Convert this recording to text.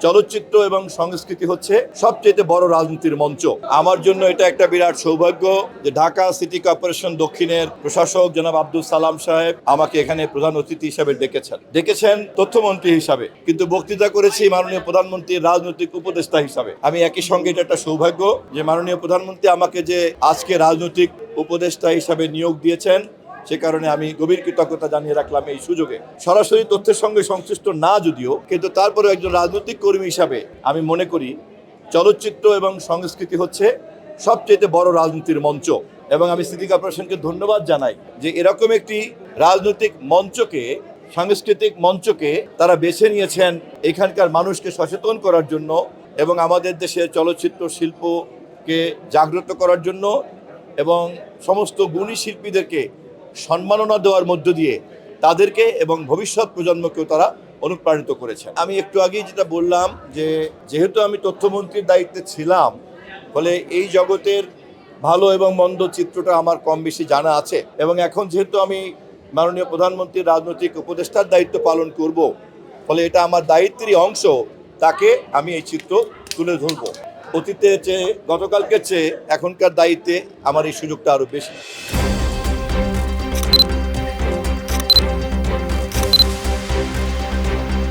চলচ্চিত্র এবং সংস্কৃতি হচ্ছে সবচেয়ে বড় রাজনীতির মঞ্চ। আমার জন্য এটা একটা বিরাট সৌভাগ্য যে ঢাকা সিটি কর্পোরেশন দক্ষিণের প্রশাসক জনাব আব্দুল সালাম সাহেব আমাকে এখানে প্রধান অতিথি হিসাবে ডেকেছেন তথ্যমন্ত্রী হিসাবে, কিন্তু বক্তৃতা করেছি মাননীয় প্রধানমন্ত্রীর রাজনৈতিক উপদেষ্টা হিসাবে। আমি একই সঙ্গে এটা একটা সৌভাগ্য যে মাননীয় প্রধানমন্ত্রী আমাকে যে আজকে রাজনৈতিক উপদেষ্টা হিসাবে নিয়োগ দিয়েছেন, সে কারণে আমি গভীর কৃতজ্ঞতা জানিয়ে রাখলাম এই সুযোগে। সরাসরি তথ্যের সঙ্গে সংশ্লিষ্ট না যদিও, কিন্তু তারপরে একজন রাজনৈতিক কর্মী হিসাবে আমি মনে করি চলচ্চিত্র এবং সংস্কৃতি হচ্ছে সবচেয়ে বড় রাজনীতির মঞ্চ। এবং আমি সিটি কর্পোরেশনকে ধন্যবাদ জানাই যে এরকম একটি রাজনৈতিক মঞ্চকে, সাংস্কৃতিক মঞ্চকে তারা বেছে নিয়েছেন এখানকার মানুষকে সচেতন করার জন্য এবং আমাদের দেশের চলচ্চিত্র শিল্পকে জাগ্রত করার জন্য এবং সমস্ত গুণী শিল্পীদেরকে সম্মাননা দেওয়ার মধ্য দিয়ে তাদেরকে এবং ভবিষ্যৎ প্রজন্মকেও তারা অনুপ্রাণিত করেছে। আমি একটু আগেই যেটা বললাম যে যেহেতু আমি তথ্যমন্ত্রীর দায়িত্বে ছিলাম, ফলে এই জগতের ভালো এবং মন্দ চিত্রটা আমার কম বেশি জানা আছে, এবং এখন যেহেতু আমি মাননীয় প্রধানমন্ত্রীর রাজনৈতিক উপদেষ্টার দায়িত্ব পালন করব, ফলে এটা আমার দায়িত্বেরই অংশ, তাকে আমি এই চিত্র তুলে ধরব। অতীতের চেয়ে, গতকালকের চেয়ে এখনকার দায়িত্বে আমার এই সুযোগটা আরও বেশি।